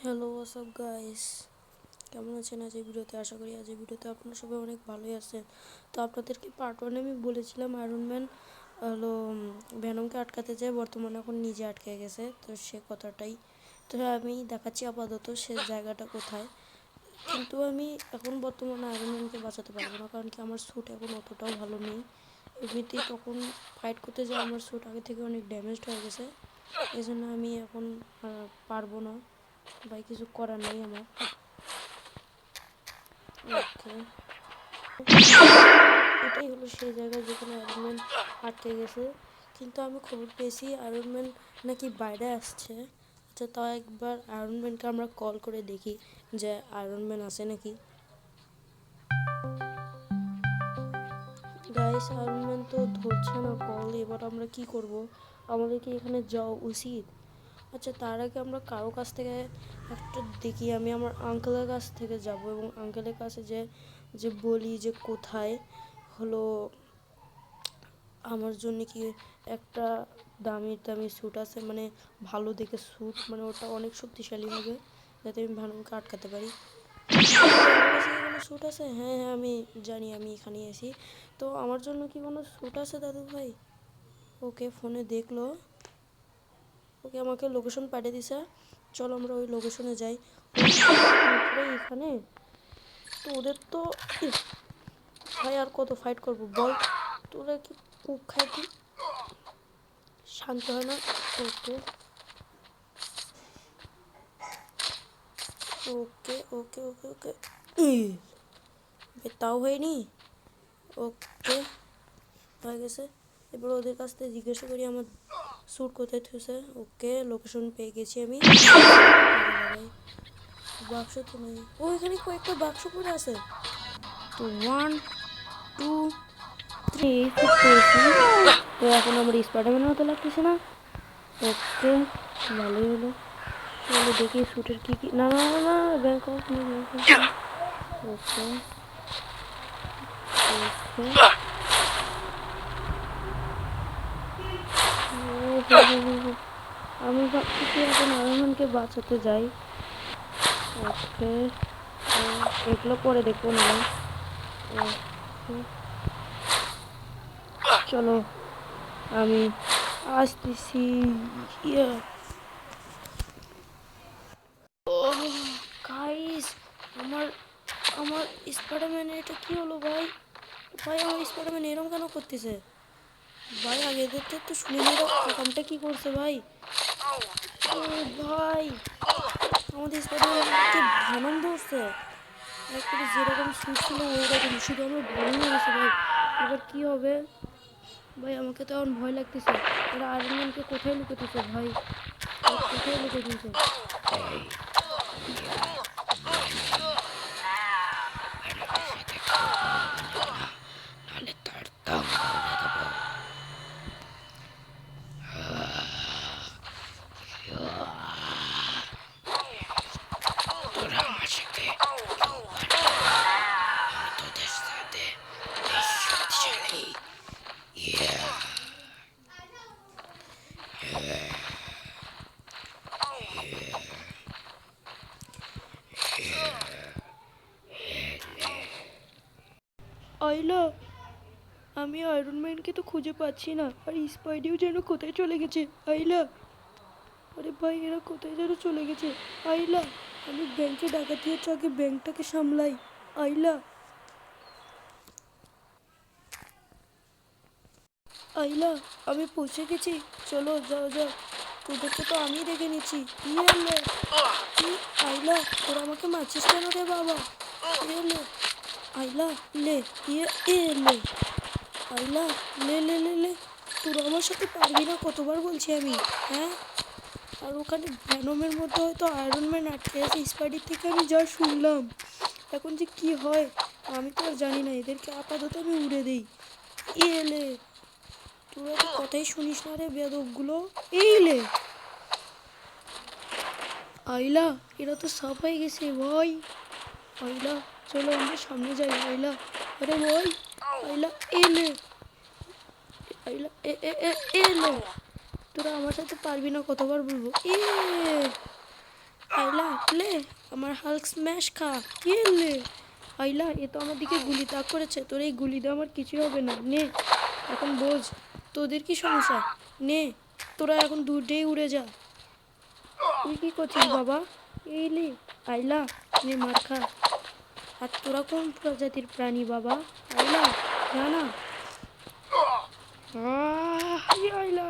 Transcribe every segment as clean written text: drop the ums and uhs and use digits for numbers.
Hello WhatsApp guys, কেমন আছেন? আজ এই ভিডিওতে আশা করি আজ এই ভিডিওতে আপনারা সবাই অনেক ভালোই আছেন। তো আপনাদেরকে পার্ট ওয়ানে আমি বলেছিলাম আয়রন ম্যান হলো ভেনমকে আটকাতে যায়, বর্তমানে এখন নিজে আটকে গেছে। তো সে কথাটাই তো আমি দেখাচ্ছি আপাতত সে জায়গাটা কোথায়। কিন্তু আমি এখন বর্তমানে আয়রন ম্যানকে বাঁচাতে পারবো না, কারণ কি আমার স্যুট এখন অতটাও ভালো নেই। এমনিতেই তখন ফাইট করতে যাই আমার স্যুট আগে থেকে অনেক ড্যামেজড হয়ে গেছে, এই জন্য আমি এখন পারবো না ভাই, কিছু করার নেই আমার। ওকে, এটাই হলো সেই জায়গা যেখানে আয়রন ম্যান আটকে গেছে। কিন্তু আমি খবর পেয়েছি আয়রন ম্যান নাকি বাইরে আসছে। আচ্ছা, তাও একবার আয়রন ম্যানকে আমরা কল করে দেখি যে আয়রন ম্যান আছে নাকি। গাইস, আয়রন ম্যান তো ধরছে না কল, এবার আমরা কি করব? আমাদের কি এখানে যাওয়া উচিত? আচ্ছা, তার আগে আমরা কারো কাছ থেকে একটা দেখি। আমি আমার আঙ্কেলের কাছ থেকে যাব এবং আঙ্কেলের কাছে যে যে বলি যে কোথায় হলো আমার জন্য কি একটা দামি দামি স্যুট আছে, মানে ভালো দেখে স্যুট, মানে ওটা অনেক শক্তিশালী হবে যাতে আমি ভ্যানমকে আটকাতে পারি। আমার কাছে কি কোনো স্যুট আছে? হ্যাঁ হ্যাঁ, আমি জানি, আমি এখানে এসি। তো আমার জন্য কি কোনো স্যুট আছে দাদু ভাই? ওকে, ফোনে দেখলো। ওকে, আমাকে লোকেশন পাঠিয়ে দিছে। চলো আমরা ওই লোকেশনে যাই। পুরো এখানে তো ওদের তো ভাই আর কত ফাইট করবো বল? তোরা কি কুক খায় কি শান্ত হয় না? ওকে ওকে ওকে ওকে ওকে, তাও হয়নি। ওকে, হয়ে গেছে। এবার ওদের কাছ থেকে জিজ্ঞাসা করি আমার স্যুট কোথায় থুছে। ওকে, লোকেশন পেয়ে গেছি আমি। ভাই, বাক্স তো নেই। ও, এখানে কয়েকটা বাক্স পড়ে আছে। তো 1 2 3 স্যুট পেয়েছি। তো এখন আমার স্পাইডারম্যানের মতো লাগতেছে না। ওকে, ভালোই হলো। চলো দেখি স্যুটের কী কী, না না না না, ব্যাংক অফ নি, ব্যাংক অফ নি। ওকে ওকে, আমি ভাবতেছি এখন আরমানকে বাঁচাতে যাই। ওকে, এগুলো পরে দেখবো না। চলো আমি আসতেছি। ইয়া, ও গাইস, আমার আমার স্পাইডারম্যানের এটা কি হলো ভাই? ভাই, আমার স্পাইডারম্যান এরকম কেন করতেছে ভাই? আগে এদের তো একটু শুনে নিয়ে কামটা কি করছে ভাই? ও ভাই, আমাদের স্পাইডারম্যানকে ভ্যানম ধরছে। একবারে যেরকম স্যুট ছিল ওই রকম, শুধু আমার ভ্যানম হয়ে গেছে ভাই। এবার কি হবে ভাই? আমাকে তো এখন ভয় লাগতেছে। এরা আয়রন ম্যানকে কোথায় লুকাতেছে ভাই? কোথায় লুকাতেছে? আইলা, আমি আয়রন ম্যানকে তো খুঁজে পাচ্ছি না, আর স্পাইডিও যেন কোথায় চলে গেছে। আইলা, আরে ভাই এরা কোথায় যেন চলে গেছে। আইলা, আমি ব্যাংকে ডাকাতি হচ্ছে, আগে ব্যাংকটাকে সামলাই। আইলা আইলা, আমি পৌঁছে গেছি। চলো যাও যাও, তোদেরকে তো আমি দেখে নিচ্ছি। ইয়ে, আইলা, তোরা আমাকে মারছিস কেন রে বাবা? ইয়ে, আইলা লে, ইয়ে এ লে, আইলা লে লে লে লে, তোরা আমার সাথে পারবি না, কতবার বলছি আমি, হ্যাঁ? আর ওখানে ভ্যানমের মধ্যে হয়তো আয়রন ম্যান আটকে আছে, স্পাইডির থেকে আমি যা শুনলাম। এখন যে কি হয় আমি তো আর জানি না, এদেরকে আপাতত আমি উড়ে দিই। এলে, তোরা তো কথাই শুনিস না রে বেয়াদবগুলো। এইলে, আইলা, এরা তো সাফ হয়ে গেছে ভাই। আইলা, চলো আমরা সামনে যাই। আইলা, আরে ভাই, আইলা এলে, আইলা এ এ এ এলে, তোরা আমার সাথে পারবি না, কতবার বলবো। এ আইলা লে। আমার হাল্ক স্ম্যাশ খা। ইয়েলে আইলা, এ তো আমার দিকে গুলি তাক করেছে। তোর এই গুলি দিয়ে আমার কিছুই হবে না। নে এখন বোঝ তোদের কি সমস্যা। নে তোরা এখন দূরেই উড়ে যা। তুই কি করছিস বাবা? এই লে আইলা, নে মার খা। আর তোরা কোন প্রজাতির প্রাণী বাবা? আইলা জানা। আইলা,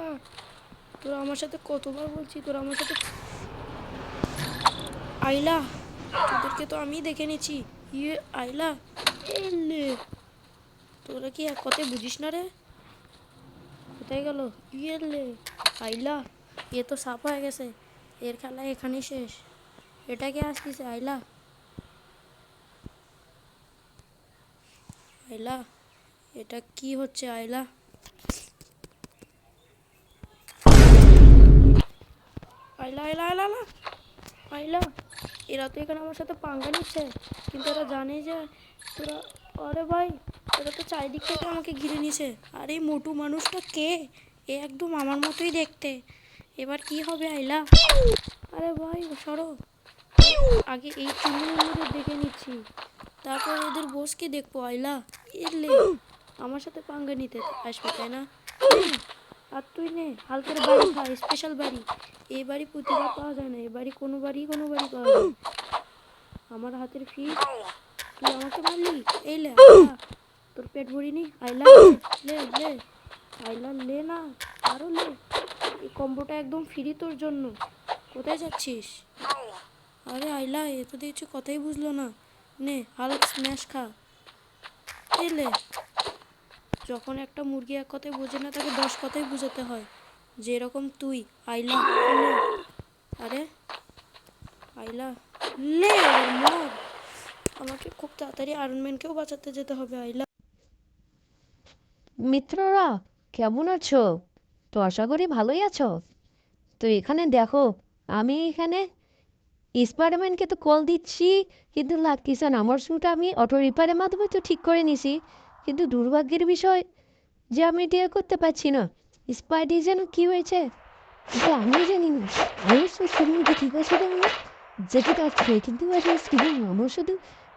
তোরা আমার সাথে কতবার বলছি, তোরা আমার সাথে। আইলা, তোদেরকে তো আমি দেখে নিচ্ছি। ইয়ে আইলা, এলে তোরা কি এক কথায় বুঝিস না রে? কোথায় গেল? ইয়েলে আইলা, এ তো সাপ হয়ে গেছে। এর খেলা এখানেই শেষ। এটা কে আসতেছে? আইলা, আইলা, এটা কি হচ্ছে? আইলা, আইলা, আইলা, আইলা, আইলা, আইলা, এরা তো এখানে আমার সাথে পাঙ্গা নিচ্ছে, কিন্তু এরা জানে যে তোরা। আরে ভাই, এরা তো চারিদিক থেকে আমাকে ঘিরে নিছে। আর এই মোটু মানুষটা কে? এ একদম আমার মতোই দেখতে। এবার কি হবে আইলা? আরে ভাই সরো, আগে এই চুনুমুনুদের দেখে নিচ্ছি, তারপর এদের বসকে দেখবো। আইলা, এলে আমার সাথে পাঙ্গা নিতে আসবে তাই না? আর তুই নে হালকের বাড়ি খা, স্পেশাল বাড়ি। এই বাড়ি প্রতিবার পাওয়া যায় না, এ বাড়ি কোনো বাড়ি পাওয়া যায়। আমার হাতের ফিস, তুই আমাকে মারলি। এই লে আইলা, তোর পেট ভরিনি। আইলা লে লে, আইলা লে না, আরো লে। এই কম্বোটা একদম ফ্রি তোর জন্য। কোথায় যাচ্ছিস? আরে আইলা, এ তো দেখছি কথাই বুঝলো না। নে হাল্ক স্ম্যাশ খা। এলে যখন একটা মুরগি এক কথায় বোঝে না, তাকে 10 কথাই বোঝাতে হয়, যেরকম তুই। আইলা লে, আরে আইলা লে, মর। আমাকে খুব তাড়াতাড়ি আয়রনম্যানকেও বাঁচাতে যেতে হবে। আইলা, মিত্ররা, কেমন আছো? তো আশা করি ভালোই আছো। তো এখানে দেখো, আমি এখানে স্পাইডারম্যানকে তো কল দিচ্ছি, কিন্তু লাগতেছে না। আমার শুটা আমি অটো রিপেয়ারের মাধ্যমে তো ঠিক করে নিছি, কিন্তু দুর্ভাগ্যের বিষয় যে আমি এটা করতে পারছি না। স্পাইডি যেন কি হয়েছে এটা আমি জানি না। আমি শুধু ঠিক আছে না, যেতে পারছে, কিন্তু শুধু আমার শুধু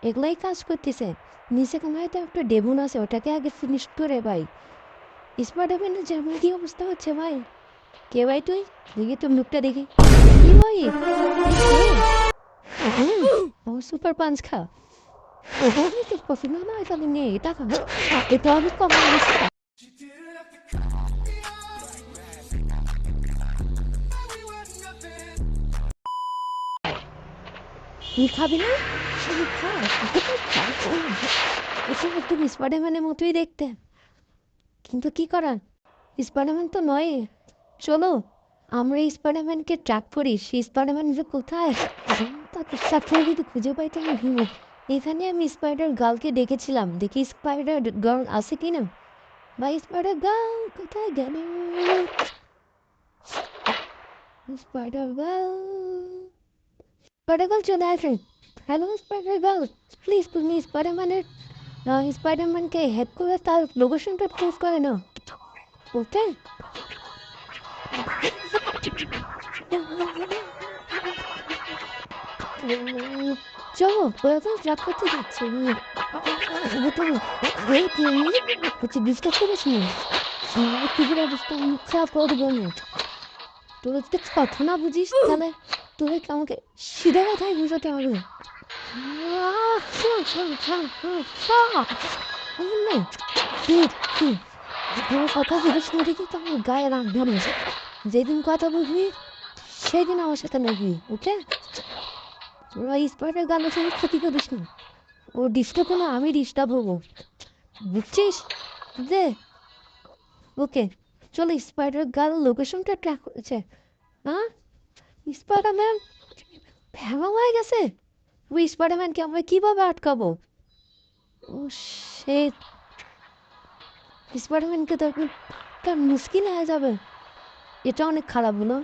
এগুলাই কাজ করতেছে। নিচে কোনো হয়তো একটা ডেমন আছে, ওটাকে আগে ফিনিশ করে ভাই। স্পাইডারম্যানের যেমন কি অবস্থা হচ্ছে ভাই। কে ভাই তুই? দেখি তোর মুখটা দেখি। কি ভাই? ও সুপার পাঞ্চ খা। আমি তো পছন্দ না, এটা নেই, এটা খা। এটা আমি কম নিচ্ছি। তুই খাবি না? তুই খা। এটা একদম স্পাইডারম্যানের মতোই দেখতে, কিন্তু কি করার, স্পাইডারম্যান তো নয়। চলো আমরা স্পাইডারম্যানকে ট্র্যাক করি। সেই স্পাইডারম্যান যে কোথায়, তাকে সাথে যদি খুঁজে পাই তো আমি হিমো। এখানে আমি স্পাইডার গার্লকে ডেকেছিলাম, দেখি স্পাইডার গার্ল আছে কিনা। বা স্পাইডার গার্ল কোথায় গেল? স্পাইডার গার্ল, স্পাইডার গার্ল চলে আসে। হ্যালো স্পাইডার গার্ল, প্লিজ তুমি স্পাইডারম্যানকে হেল্প করে তার লোকেশনটা ট্রেস করে নাও। ওকে, চলো ওরা তো ট্রাক করতে যাচ্ছে। হচ্ছে ডিসকাস করিস না, কুকুরের অবস্থা খারাপ করে দেবো না। তোর যদি কথা না বুঝিস তাহলে তোদেরকে আমাকে সিধা কথাই বুঝাতে হবে। কথা বুঝিস না দেখি তো আমার গায়ে রাগ ধরে। যেদিন কথা বুঝবি সেদিন আমার সাথে লাগবি, ওকে? তোরা স্পাইডার গানের সঙ্গে ক্ষতি করিস না। ও ডিস্টার্ব হলে আমি ডিস্টার্ব হবো, বুঝছিস? দে, ওকে। চলো, স্পাইডার গার্ল লোকেশনটা ট্র্যাক করেছে। হ্যাঁ, স্পাইডারম্যান ভেঙা হয়ে গেছে। ওই স্পাইডারম্যানকে আমরা কীভাবে আটকাবো? ও সে স্পাইডারম্যানকে তো একটা মুশকিল হয়ে যাবে। এটা অনেক খারাপ হলো।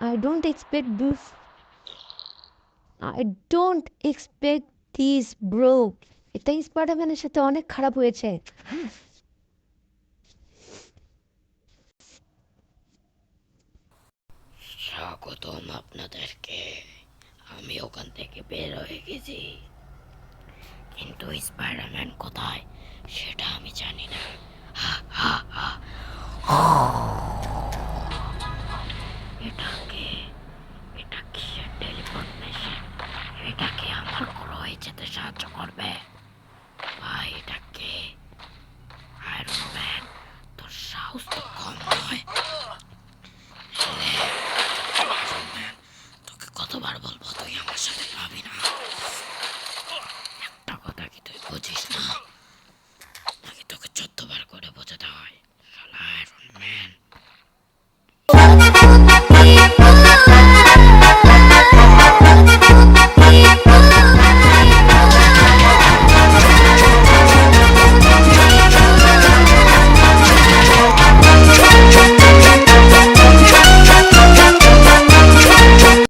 I don't expect this, I don't expect this bro. এটা স্পাইডারম্যানের সাথে অনেক খারাপ হয়েছে। স্বাগতম আপনাদেরকে। আমি আমি ওখান থেকে বের হয়ে গেছি, কিন্তু স্পাইডারম্যান কোথায় সেটা আমি জানি না।